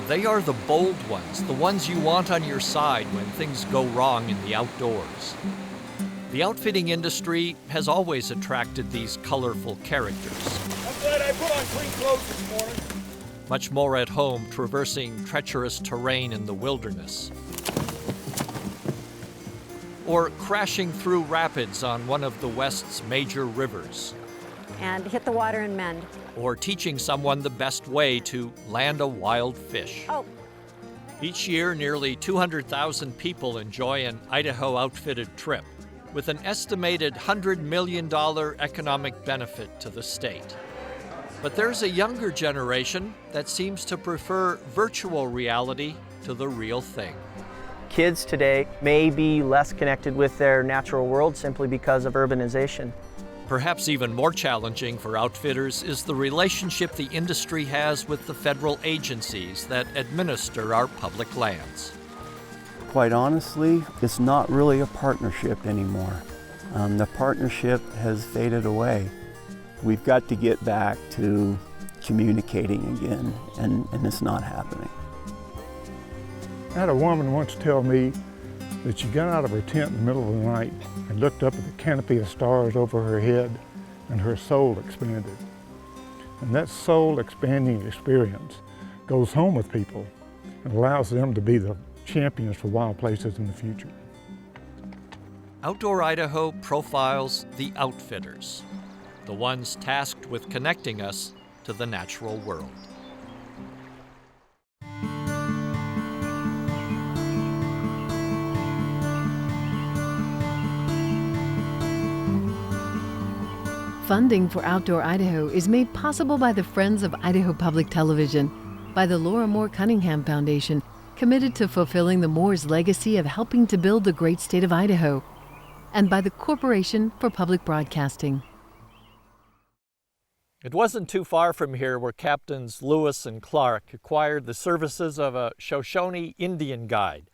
They are the bold ones you want on your side when things go wrong in the outdoors. The outfitting industry has always attracted these colorful characters. I'm glad I put on clean clothes this morning. Much more at home traversing treacherous terrain in the wilderness, or crashing through rapids on one of the West's major rivers, and hit the water and mend, or teaching someone the best way to land a wild fish. Oh. Each year, nearly 200,000 people enjoy an Idaho outfitted trip, with an estimated $100 million economic benefit to the state. But there's a younger generation that seems to prefer virtual reality to the real thing. Kids today may be less connected with their natural world simply because of urbanization. Perhaps even more challenging for outfitters is the relationship the industry has with the federal agencies that administer our public lands. Quite honestly, it's not really a partnership anymore. The partnership has faded away. We've got to get back to communicating again, and it's not happening. I had a woman once tell me that she got out of her tent in the middle of the night and looked up at the canopy of stars over her head, and her soul expanded. And that soul expanding experience goes home with people and allows them to be the champions for wild places in the future. Outdoor Idaho profiles the outfitters, the ones tasked with connecting us to the natural world. Funding for Outdoor Idaho is made possible by the Friends of Idaho Public Television, by the Laura Moore Cunningham Foundation, committed to fulfilling the Moores' legacy of helping to build the great state of Idaho, and by the Corporation for Public Broadcasting. It wasn't too far from here where Captains Lewis and Clark acquired the services of a Shoshone Indian guide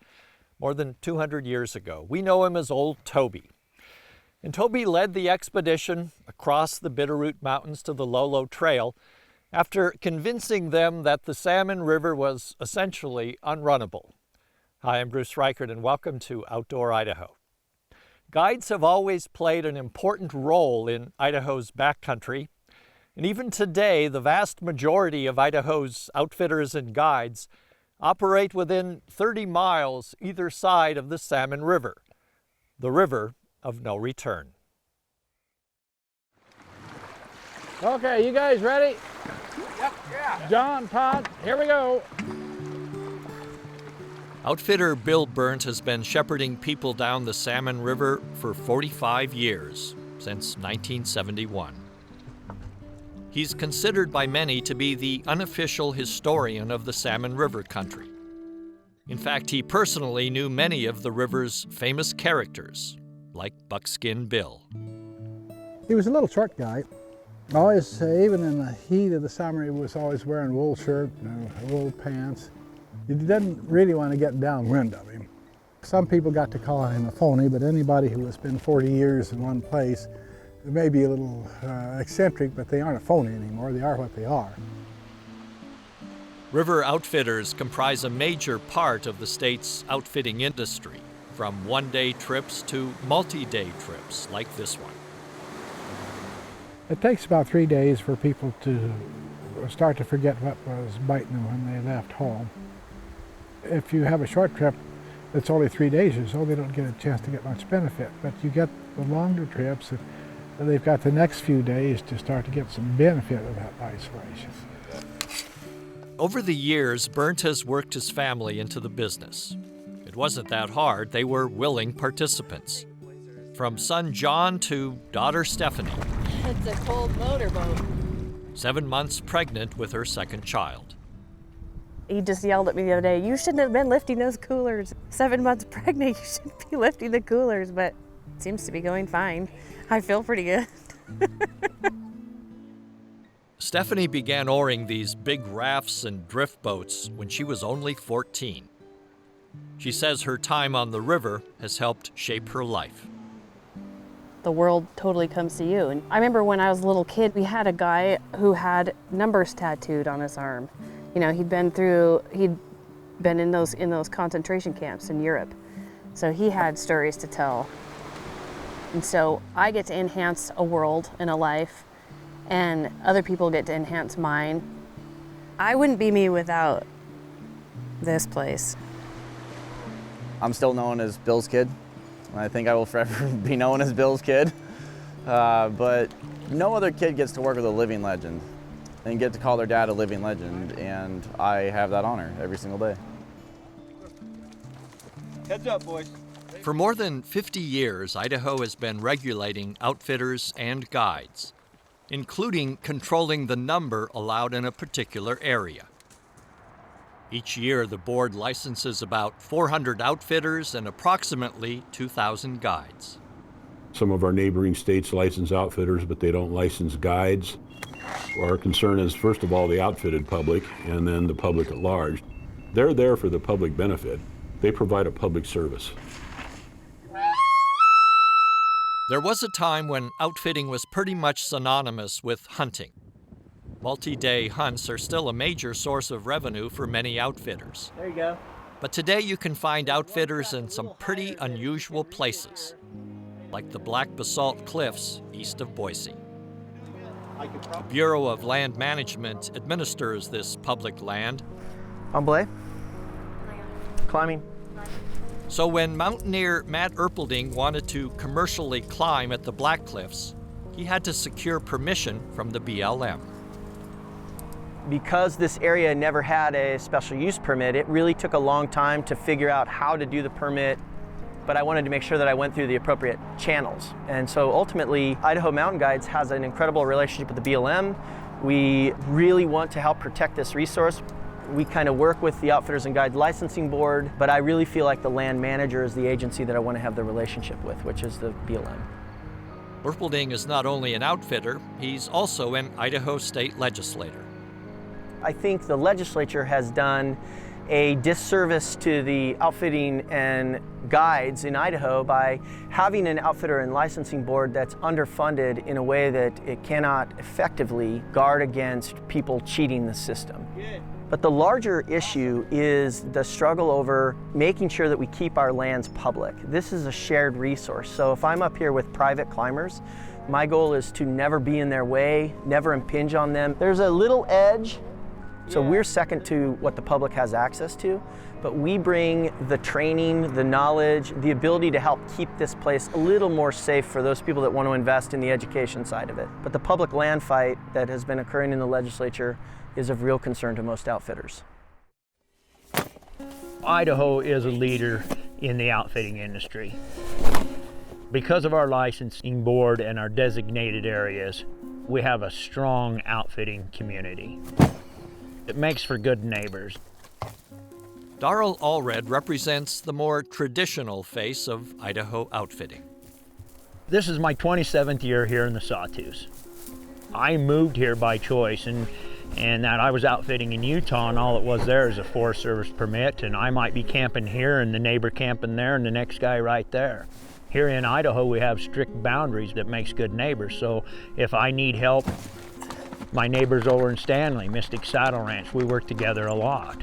more than 200 years ago. We know him as Old Toby. And Toby led the expedition across the Bitterroot Mountains to the Lolo Trail after convincing them that the Salmon River was essentially unrunnable. Hi, I'm Bruce Reichert, and welcome to Outdoor Idaho. Guides have always played an important role in Idaho's backcountry, and even today, the vast majority of Idaho's outfitters and guides operate within 30 miles either side of the Salmon River, the river of no return. Okay, you guys ready? Yep, yeah. John, Todd, here we go. Outfitter Bill Burnt has been shepherding people down the Salmon River for 45 years, since 1971. He's considered by many to be the unofficial historian of the Salmon River country. In fact, he personally knew many of the river's famous characters, like Buckskin Bill. He was a little short guy. Always, even in the heat of the summer, he was always wearing wool shirt and wool pants. You didn't really want to get downwind of him. Some people got to call him a phony, but anybody who has been 40 years in one place, they may be a little eccentric, but they aren't a phony anymore. They are what they are. River outfitters comprise a major part of the state's outfitting industry, from one-day trips to multi-day trips like this one. It takes about 3 days for people to start to forget what was biting them when they left home. If you have a short trip that's only 3 days or so, they don't get a chance to get much benefit. But you get the longer trips, and they've got the next few days to start to get some benefit of that isolation. Over the years, Burnt has worked his family into the business. It wasn't that hard. They were willing participants. From son John to daughter Stephanie. It's a cold motorboat. 7 months pregnant with her second child. He just yelled at me the other day, "You shouldn't have been lifting those coolers. 7 months pregnant, you shouldn't be lifting the coolers," but it seems to be going fine. I feel pretty good. Stephanie began oaring these big rafts and drift boats when she was only 14. She says her time on the river has helped shape her life. The world totally comes to you. And I remember when I was a little kid, we had a guy who had numbers tattooed on his arm. You know, he'd been in those concentration camps in Europe. So he had stories to tell. And so I get to enhance a world and a life, and other people get to enhance mine. I wouldn't be me without this place. I'm still known as Bill's kid. I think I will forever be known as Bill's kid. But no other kid gets to work with a living legend and get to call their dad a living legend, and I have that honor every single day. Heads up, boys. For more than 50 years, Idaho has been regulating outfitters and guides, including controlling the number allowed in a particular area. Each year, the board licenses about 400 outfitters and approximately 2,000 guides. Some of our neighboring states license outfitters, but they don't license guides. Our concern is, first of all, the outfitted public, and then the public at large. They're there for the public benefit. They provide a public service. There was a time when outfitting was pretty much synonymous with hunting. Multi-day hunts are still a major source of revenue for many outfitters. There you go. But today you can find outfitters in some pretty unusual places, like the Black Basalt Cliffs east of Boise. The Bureau of Land Management administers this public land. Omblay. Climbing. So when mountaineer Matt Erpelding wanted to commercially climb at the Black Cliffs, he had to secure permission from the BLM. Because this area never had a special use permit, it really took a long time to figure out how to do the permit, but I wanted to make sure that I went through the appropriate channels. And so ultimately, Idaho Mountain Guides has an incredible relationship with the BLM. We really want to help protect this resource. We kind of work with the Outfitters and Guide Licensing Board, but I really feel like the land manager is the agency that I want to have the relationship with, which is the BLM. Erpelding is not only an outfitter, he's also an Idaho state legislator. I think the legislature has done a disservice to the outfitting and guides in Idaho by having an outfitter and licensing board that's underfunded in a way that it cannot effectively guard against people cheating the system. But the larger issue is the struggle over making sure that we keep our lands public. This is a shared resource. So if I'm up here with private climbers, my goal is to never be in their way, never impinge on them. There's a little edge. So we're second to what the public has access to, but we bring the training, the knowledge, the ability to help keep this place a little more safe for those people that want to invest in the education side of it. But the public land fight that has been occurring in the legislature is of real concern to most outfitters. Idaho is a leader in the outfitting industry. Because of our licensing board and our designated areas, we have a strong outfitting community. It makes for good neighbors. Darrell Allred represents the more traditional face of Idaho outfitting. This is my 27th year here in the Sawtooth. I moved here by choice, and that I was outfitting in Utah, and all it was there is a Forest Service permit, and I might be camping here and the neighbor camping there and the next guy right there. Here in Idaho, we have strict boundaries that makes good neighbors, so if I need help, my neighbors over in Stanley, Mystic Saddle Ranch, we work together a lot.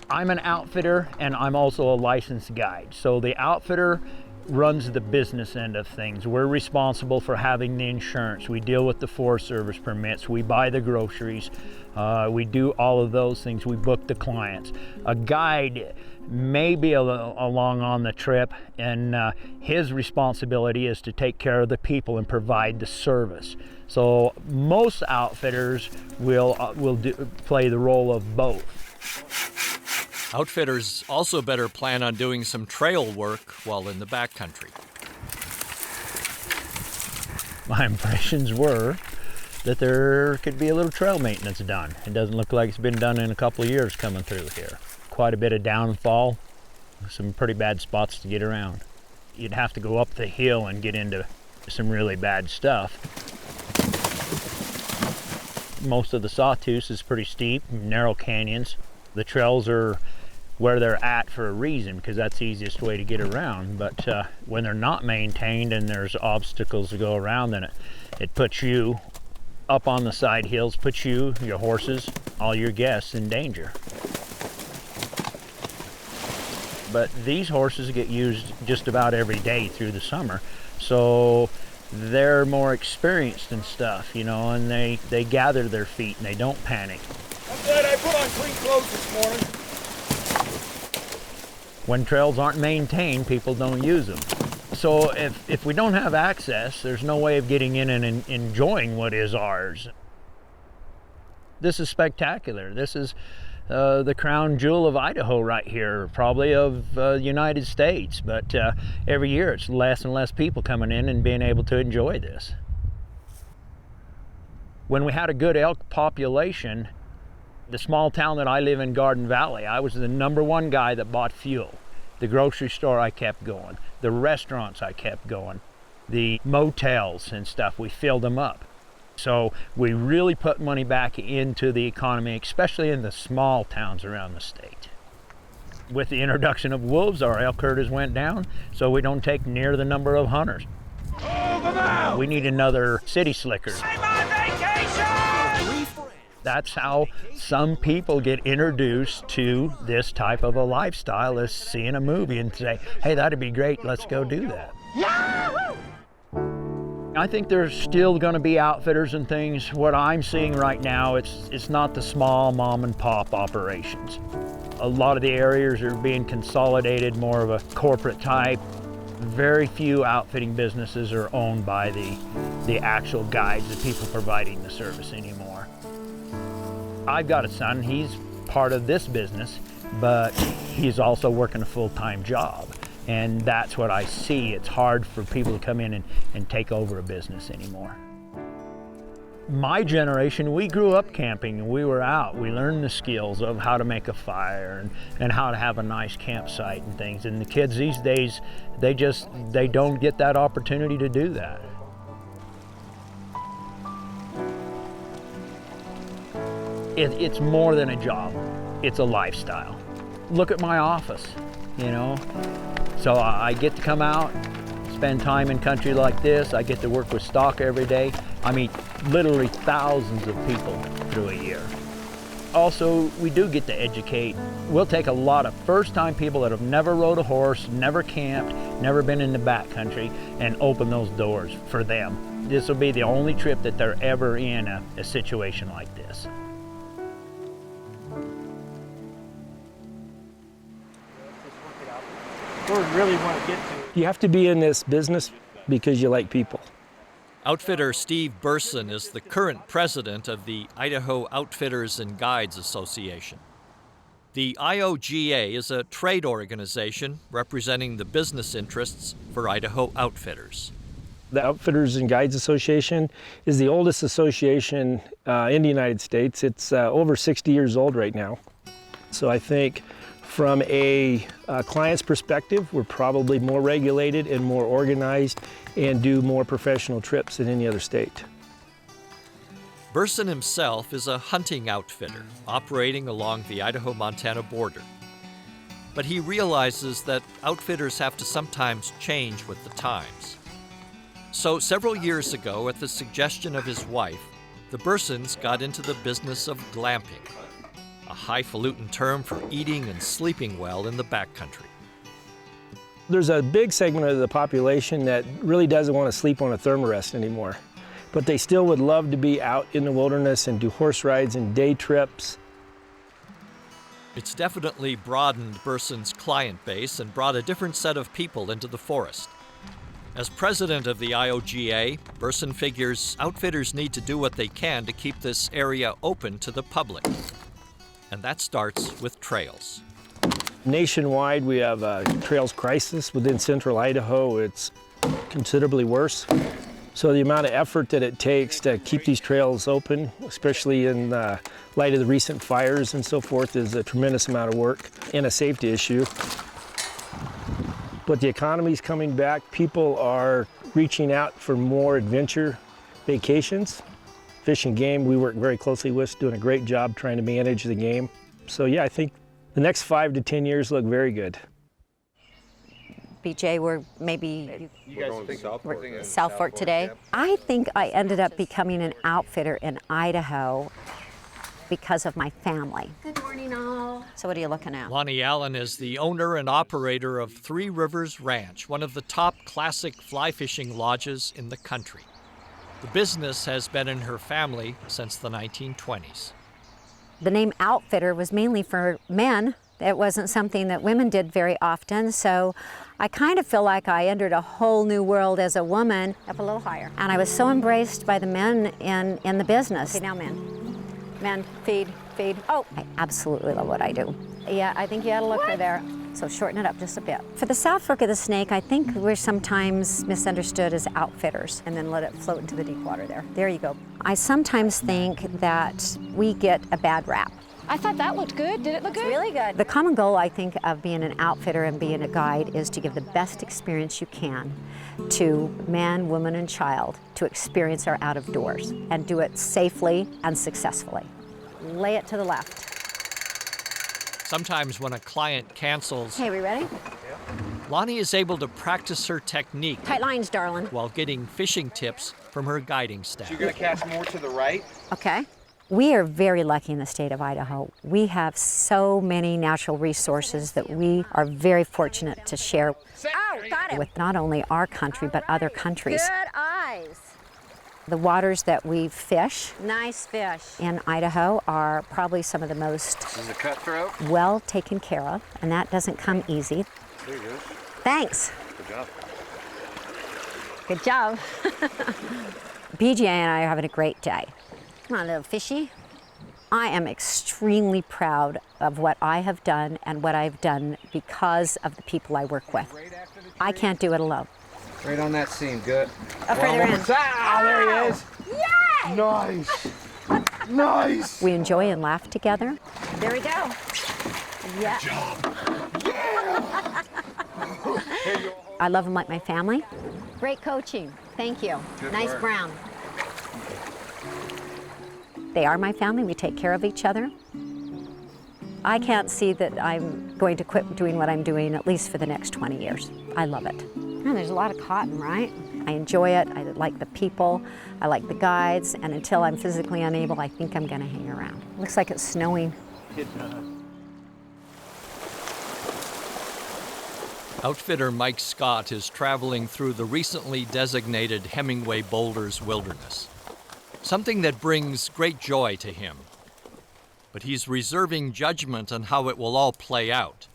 I'm an outfitter and I'm also a licensed guide. So the outfitter runs the business end of things. We're responsible for having the insurance. We deal with the Forest Service permits. We buy the groceries. We do all of those things. We book the clients. A guide may be along on the trip, and his responsibility is to take care of the people and provide the service. So most outfitters will play the role of both. Outfitters also better plan on doing some trail work while in the backcountry. My impressions were that there could be a little trail maintenance done. It doesn't look like it's been done in a couple of years coming through here. Quite a bit of downfall, some pretty bad spots to get around. You'd have to go up the hill and get into some really bad stuff. Most of the Sawtooth is pretty steep, narrow canyons. The trails are where they're at for a reason, because that's the easiest way to get around. But when they're not maintained and there's obstacles to go around, then it puts you up on the side hills puts you, your horses, all your guests in danger. But these horses get used just about every day through the summer, so they're more experienced and stuff, you know, and they gather their feet and they don't panic. I'm glad I put on clean clothes this morning. When trails aren't maintained, people don't use them. So if we don't have access, there's no way of getting in and enjoying what is ours. This is spectacular. This is the crown jewel of Idaho right here, probably of the United States. But every year it's less and less people coming in and being able to enjoy this. When we had a good elk population, the small town that I live in, Garden Valley, I was the #1 guy that bought fuel. The grocery store I kept going. The restaurants I kept going. The motels and stuff, we filled them up. So we really put money back into the economy, especially in the small towns around the state. With the introduction of wolves, our elk herders went down, so we don't take near the number of hunters. We need another city slicker. That's how some people get introduced to this type of a lifestyle, is seeing a movie and say, hey, that'd be great, let's go do that. Yahoo! I think there's still going to be outfitters and things. What I'm seeing right now, it's not the small mom and pop operations. A lot of the areas are being consolidated, more of a corporate type. Very few outfitting businesses are owned by the actual guides, the people providing the service anymore. I've got a son, he's part of this business, but he's also working a full-time job. And that's what I see. It's hard for people to come in and take over a business anymore. My generation, we grew up camping and we were out. We learned the skills of how to make a fire and how to have a nice campsite and things. And the kids these days, they don't get that opportunity to do that. It's more than a job, it's a lifestyle. Look at my office, you know? So I get to come out, spend time in country like this. I get to work with stock every day. I meet literally thousands of people through a year. Also, we do get to educate. We'll take a lot of first-time people that have never rode a horse, never camped, never been in the backcountry, and open those doors for them. This will be the only trip that they're ever in a situation like this. Really want to get to. You have to be in this business because you like people. Outfitter Steve Burson is the current president of the Idaho Outfitters and Guides Association. The IOGA is a trade organization representing the business interests for Idaho outfitters. The Outfitters and Guides Association is the oldest association in the United States. It's over 60 years old right now. So I think from a client's perspective, we're probably more regulated and more organized and do more professional trips than any other state. Burson himself is a hunting outfitter operating along the Idaho-Montana border. But he realizes that outfitters have to sometimes change with the times. So several years ago, at the suggestion of his wife, the Bursons got into the business of glamping, a highfalutin term for eating and sleeping well in the backcountry. There's a big segment of the population that really doesn't want to sleep on a thermarest anymore, but they still would love to be out in the wilderness and do horse rides and day trips. It's definitely broadened Burson's client base and brought a different set of people into the forest. As president of the IOGA, Burson figures outfitters need to do what they can to keep this area open to the public. And that starts with trails. Nationwide, we have a trails crisis. Within central Idaho, it's considerably worse. So the amount of effort that it takes to keep these trails open, especially in light of the recent fires and so forth, is a tremendous amount of work and a safety issue. But the economy's coming back. People are reaching out for more adventure vacations. Fish and Game, we work very closely with, doing a great job trying to manage the game. So yeah, I think the next 5 to 10 years look very good. BJ, we're maybe You guys think South Fork today. I think I ended up becoming an outfitter in Idaho because of my family. Good morning, all. So what are you looking at? Lonnie Allen is the owner and operator of Three Rivers Ranch, one of the top classic fly fishing lodges in the country. The business has been in her family since the 1920s. The name outfitter was mainly for men. It wasn't something that women did very often, so I kind of feel like I entered a whole new world as a woman. Up a little higher. And I was so embraced by the men in the business. Okay, now men. Men, feed. Oh, I absolutely love what I do. Yeah, I think you had a look there. So shorten it up just a bit. For the South Fork of the Snake, I think we're sometimes misunderstood as outfitters, and then let it float into the deep water there. There you go. I sometimes think that we get a bad rap. I thought that looked good. Did it look good? Really good. The common goal, I think, of being an outfitter and being a guide is to give the best experience you can to man, woman, and child to experience our out of doors and do it safely and successfully. Lay it to the left. Sometimes when a client cancels, Okay, we ready? Lonnie is able to practice her technique Tight lines, darling. while getting fishing tips from her guiding staff. You're going to cast more to the right. Okay. We are very lucky in the state of Idaho. We have so many natural resources that we are very fortunate to share with not only our country, but other countries. Good eyes. The waters that we fish Nice fish. in Idaho are probably some of the most This is a cutthroat. well taken care of, and that doesn't come easy. There you go. Thanks. Good job. Good job. BJ and I are having a great day. Come on, little fishy. I am extremely proud of what I have done and what I've done because of the people I work with. I can't do it alone. Right on that seam. Good. Further in. Ah, there he is. Yay! Nice. Nice. We enjoy and laugh together. There we go. Yeah. I love them like my family. Great coaching. Thank you. Good Nice work. brown. They are my family. We take care of each other. I can't see that I'm going to quit doing what I'm doing at least for the next 20 years. I love it. And there's a lot of cotton, right? I enjoy it. I like the people. I like the guides. And until I'm physically unable, I think I'm going to hang around. Looks like it's snowing. Outfitter Mike Scott is traveling through the recently designated Hemingway Boulders Wilderness, something that brings great joy to him. But he's reserving judgment on how it will all play out.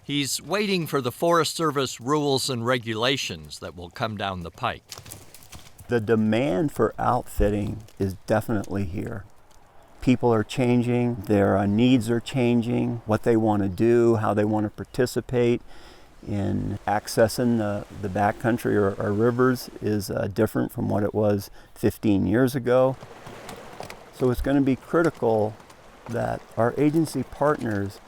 He's waiting for the Forest Service rules and regulations that will come down the pike. The demand for outfitting is definitely here. People are changing, their needs are changing, what they want to do, how they want to participate in accessing the backcountry or rivers is different from what it was 15 years ago. So it's going to be critical that our agency partners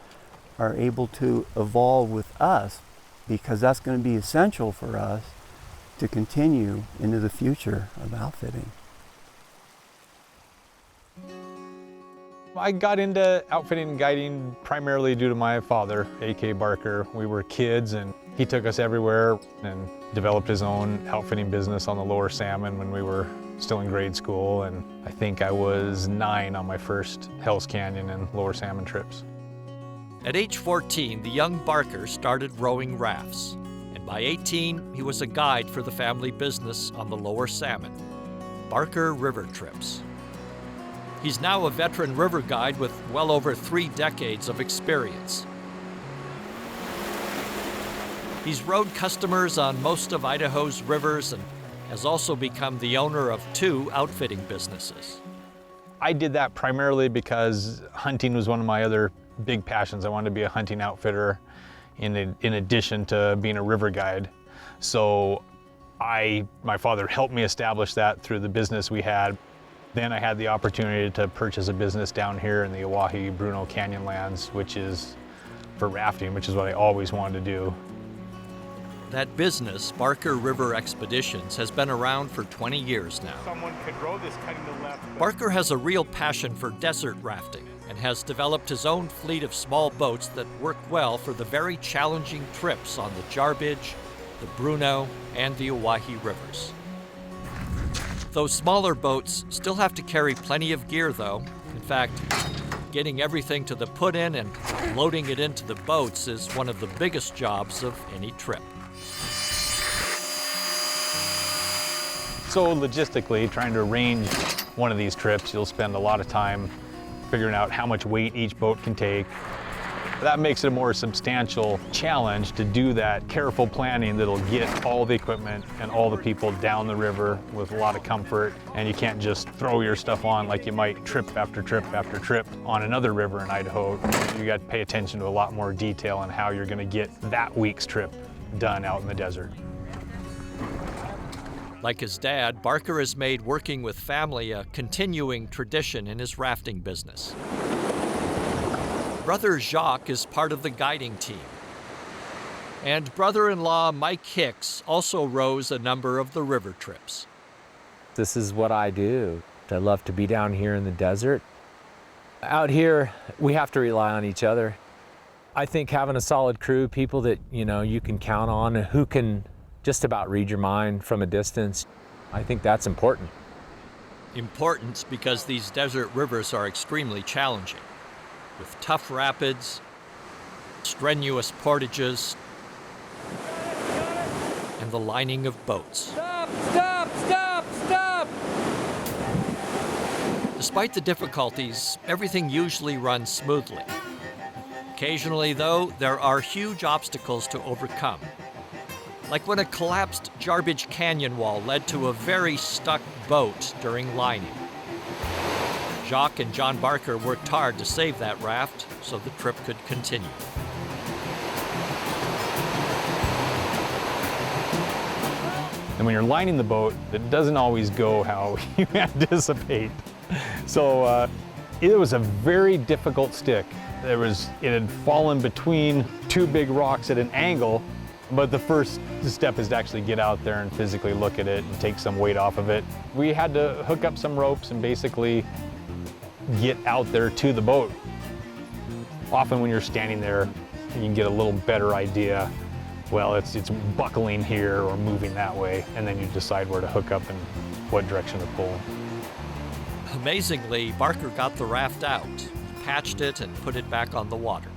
are able to evolve with us, because that's going to be essential for us to continue into the future of outfitting. I got into outfitting and guiding primarily due to my father, A.K. Barker. We were kids and he took us everywhere and developed his own outfitting business on the Lower Salmon when we were still in grade school, and I think I was 9 on my first Hell's Canyon and Lower Salmon trips. At age 14, the young Barker started rowing rafts, and by 18, he was a guide for the family business on the Lower Salmon, Barker River Trips. He's now a veteran river guide with well over 3 decades of experience. He's rowed customers on most of Idaho's rivers and has also become the owner of 2 outfitting businesses. I did that primarily because hunting was one of my other big passions. I wanted to be a hunting outfitter in addition to being a river guide. So my father helped me establish that through the business we had. Then I had the opportunity to purchase a business down here in the Oahe-Bruno Canyon lands, which is for rafting, which is what I always wanted to do. That business, Barker River Expeditions, has been around for 20 years now. Someone could row this cutting the left. Barker has a real passion for desert rafting and has developed his own fleet of small boats that work well for the very challenging trips on the Jarbidge, the Bruno, and the Owyhee rivers. Those smaller boats still have to carry plenty of gear, though. In fact, getting everything to the put-in and loading it into the boats is one of the biggest jobs of any trip. So logistically, trying to arrange one of these trips, you'll spend a lot of time figuring out how much weight each boat can take. That makes it a more substantial challenge to do that careful planning that'll get all the equipment and all the people down the river with a lot of comfort. And you can't just throw your stuff on like you might trip after trip after trip on another river in Idaho. You got to pay attention to a lot more detail on how you're going to get that week's trip done out in the desert. Like his dad, Barker has made working with family a continuing tradition in his rafting business. Brother Jacques is part of the guiding team. And brother-in-law Mike Hicks also rows a number of the river trips. This is what I do. I love to be down here in the desert. Out here, we have to rely on each other. I think having a solid crew, people that you can count on, who can just about read your mind from a distance, I think that's important. Important because these desert rivers are extremely challenging, with tough rapids, strenuous portages, and the lining of boats. Stop, stop, stop, stop! Despite the difficulties, everything usually runs smoothly. Occasionally, though, there are huge obstacles to overcome, like when a collapsed Garbage Canyon wall led to a very stuck boat during lining. Jacques and John Barker worked hard to save that raft so the trip could continue. And when you're lining the boat, it doesn't always go how you anticipate. So it was a very difficult stick. It had fallen between two big rocks at an angle, but the first step is to actually get out there and physically look at it and take some weight off of it. We had to hook up some ropes and basically get out there to the boat. Often when you're standing there, you can get a little better idea. Well, it's buckling here or moving that way, and then you decide where to hook up and what direction to pull. Amazingly, Barker got the raft out, patched it, and put it back on the water.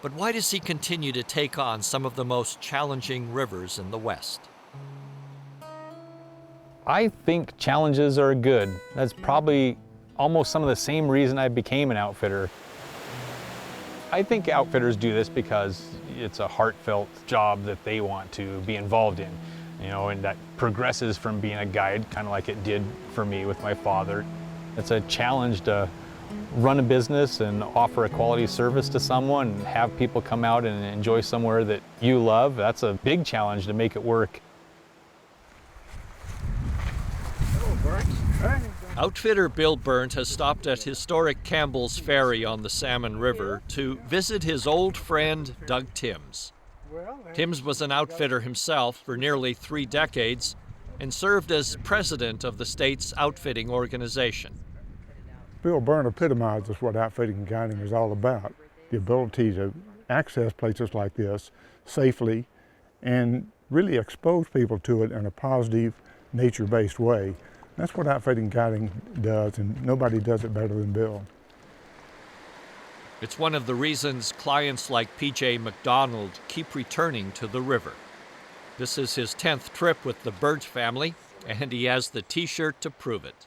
But why does he continue to take on some of the most challenging rivers in the West? I think challenges are good. That's probably almost some of the same reason I became an outfitter. I think outfitters do this because it's a heartfelt job that they want to be involved in, and that progresses from being a guide, kind of like it did for me with my father. It's a challenge to run a business and offer a quality service to someone and have people come out and enjoy somewhere that you love. That's a big challenge to make it work. Outfitter Bill Burnt has stopped at historic Campbell's Ferry on the Salmon River to visit his old friend Doug Timms. Timms was an outfitter himself for nearly 3 decades and served as president of the state's outfitting organization. Bill Burnt epitomizes what outfitting and guiding is all about, the ability to access places like this safely and really expose people to it in a positive, nature-based way. That's what outfitting and guiding does, and nobody does it better than Bill. It's one of the reasons clients like P.J. McDonald keep returning to the river. This is his 10th trip with the Burnt family, and he has the T-shirt to prove it.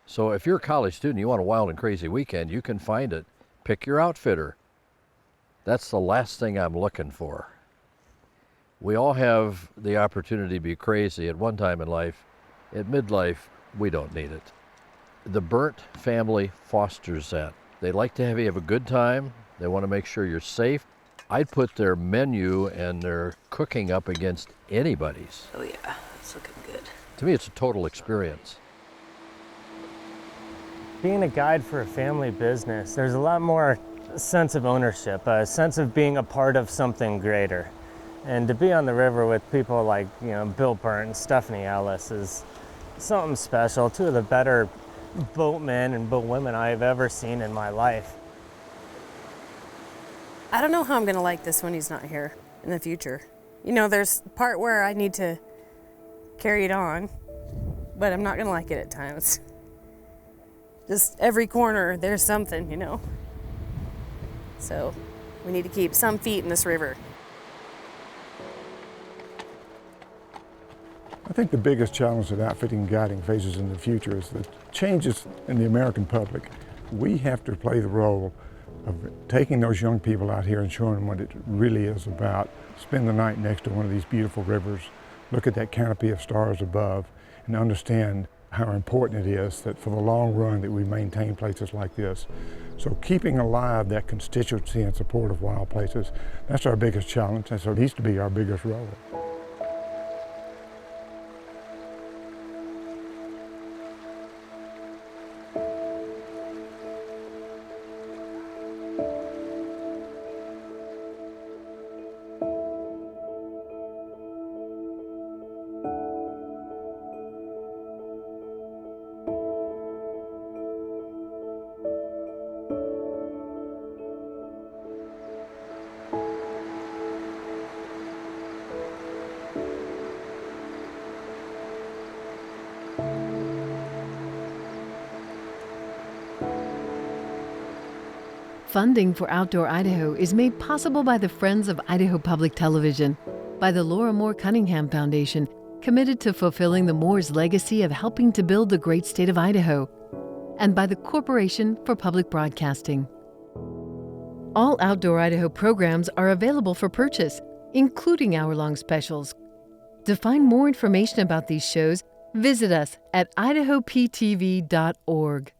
So if you're a college student, you want a wild and crazy weekend, you can find it. Pick your outfitter. That's the last thing I'm looking for. We all have the opportunity to be crazy at one time in life. At midlife, we don't need it. The Burnt family fosters that. They like to have you have a good time. They want to make sure you're safe. I'd put their menu and their cooking up against anybody's. Oh yeah, it's looking good. To me, it's a total experience. Being a guide for a family business, there's a lot more sense of ownership, a sense of being a part of something greater. And to be on the river with people like, Bill Burnt and Stephanie Ellis is something special. 2 of the better boatmen and boatwomen I've ever seen in my life. I don't know how I'm gonna like this when he's not here in the future. You know, there's a part where I need to carry it on, but I'm not gonna like it at times. Just every corner, there's something, you know. So we need to keep some feet in this river. I think the biggest challenge that outfitting and guiding faces in the future is the changes in the American public. We have to play the role of taking those young people out here and showing them what it really is about. Spend the night next to one of these beautiful rivers, look at that canopy of stars above, and understand how important it is that for the long run that we maintain places like this. So keeping alive that constituency and support of wild places, that's our biggest challenge, and so it needs to be our biggest role. Funding for Outdoor Idaho is made possible by the Friends of Idaho Public Television, by the Laura Moore Cunningham Foundation, committed to fulfilling the Moore's legacy of helping to build the great state of Idaho, and by the Corporation for Public Broadcasting. All Outdoor Idaho programs are available for purchase, including hour-long specials. To find more information about these shows, visit us at idahoptv.org.